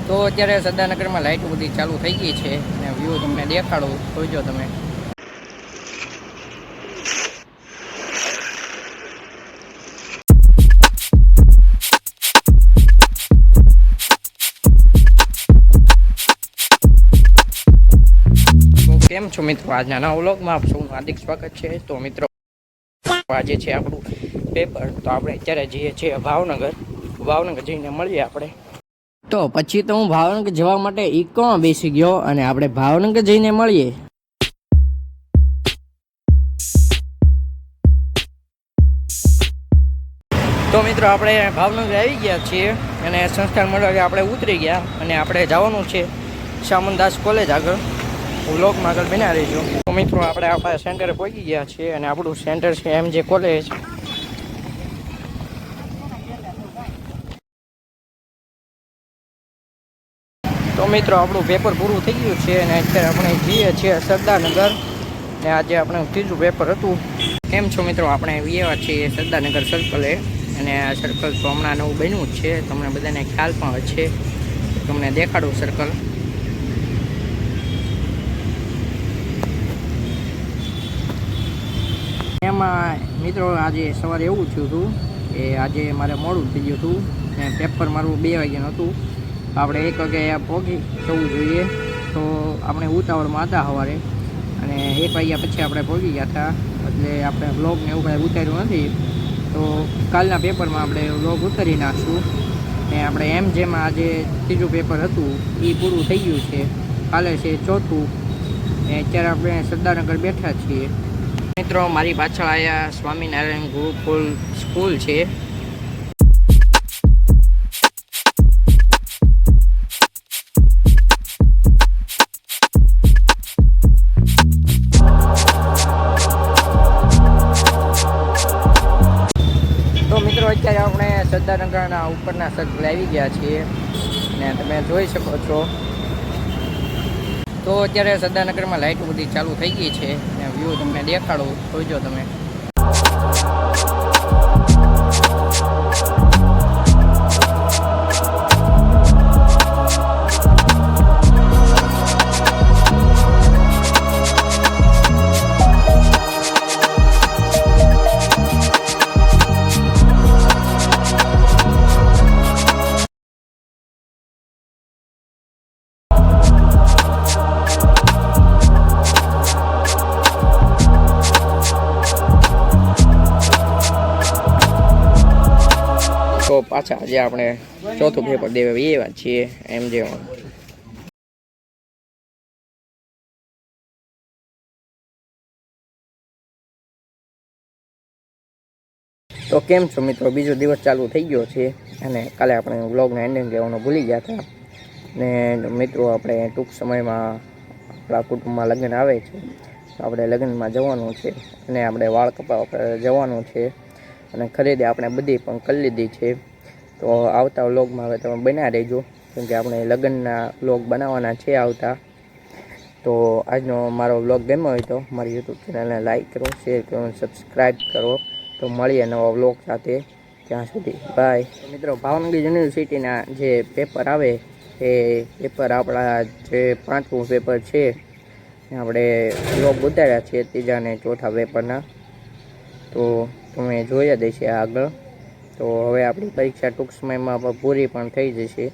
તો અત્યારે સરદારનગરમાં લાઇટ બધી ચાલુ થઈ ગઈ છે અને વ્યૂ તમને દેખાડું, જોઈજો તમે. કેમ છો મિત્રો, આજના નવા વ્લોગમાં આપ સૌનું હાર્દિક સ્વાગત છે. તો મિત્રો આજે છે આપણું પેપર, તો આપણે અત્યારે જઈએ છીએ ભાવનગર જઈને મળીએ આપણે. તો પછી તો હું ભાવનગર જવા માટે ઇકોમાં બેસી ગયો અને આપણે ભાવનગર જઈને મળીએ. તો મિત્રો આપણે ભાવનગર આવી ગયા છીએ અને સંસ્કાર મંડળે આપણે ઉતરી ગયા અને આપણે જવાનું છે શામનદાસ કોલેજ આગળ. વ્લોગમાં આગળ બન્યા રહીશું. તો મિત્રો આપણે આપણા સેન્ટરે પહોંચી ગયા છીએ અને આપણું સેન્ટર છે MJ કોલેજ. તો મિત્રો આપણું પેપર પૂરું થઈ ગયું છે અને અત્યારે આપણે જઈએ છીએ સરદારનગર ને આજે આપણે ત્રીજું પેપર હતું. કેમ છો મિત્રો, આપણે આવ્યા છીએ સરદારનગર સર્કલે અને આ સર્કલ તો હમણાં નવું બન્યું જ છે, તમને બધાને ખ્યાલ પણ છે. તમને દેખાડું સર્કલ. એમાં મિત્રો આજે સવારે એવું થયું હતું કે આજે મારે મોડું થઈ ગયું હતું ને પેપર મારું 2 વાગ્યાનું હતું. આપણે 1 વાગે પહોંચી જવું જોઈએ, તો આપણે ઉતાવળમાં હતા સવારે અને 1 વાગ્યા પછી આપણે પહોંચી ગયા હતા. એટલે આપણે વ્લોગને એવું કાંઈ ઉતાર્યું નથી, તો કાલના પેપરમાં આપણે વ્લોગ ઉતારી નાખશું. ને આપણે MJમાં આજે ત્રીજું પેપર હતું એ પૂરું થઈ ગયું છે. કાલે છે ચોથું ને અત્યારે આપણે સરદારનગર બેઠા છીએ. મિત્રો મારી પાછળ આયા સ્વામિનારાયણ ગુરુકુલ સ્કૂલ છે. તો મિત્રો અત્યારે આપણે સરદારનગરના ઉપરના સર્કલ આવી ગયા છીએ અને તમે જોઈ શકો છો. તો અત્યારે સરદારનગરમાં લાઇટ બધી ચાલુ થઈ ગઈ છે અને વ્યૂ તમને દેખાડું, જોઈજો તમે. તો પાછા આજે આપણે ચોથું પેપર દેવા એવા છીએ MJમાં. તો કેમ છો મિત્રો, બીજો દિવસ ચાલુ થઈ ગયો છે અને કાલે આપણે વ્લોગને એન્ડિંગ કહેવાનું ભૂલી ગયા હતા. ને મિત્રો આપણે ટૂંક સમયમાં આપણા કુટુંબમાં લગ્ન આવે છે, તો આપણે લગ્નમાં જવાનું છે અને આપણે વાળ કપાવવા જવાનું છે અને ખરીદી આપણે બધી પણ કરી લીધી છે. તો આવતા વ્લોગમાં હવે તમે બન્યા રહેજો, કેમકે આપણે લગ્નના વ્લોગ બનાવવાના છે આવતા. તો આજનો મારો વ્લોગ ગમ્યો હોય તો મારી YouTube ચેનલને લાઈક કરો, શેર કરો અને સબસ્ક્રાઈબ કરો. તો મળીએ નવા વ્લોગ સાથે, ત્યાં સુધી બાય. મિત્રો ભાવનગર યુનિવર્સિટીના જે પેપર આવે એ પેપર આપણા જે 5મું પેપર છે આપણે વ્લોગ ઉતાર્યા છે, 3જા અને 4થા પેપરના. તો તમે જોઈ જ હશે આગળ. તો હવે આપણી પરીક્ષા ટૂંક સમયમાં પૂરી પણ થઈ જશે.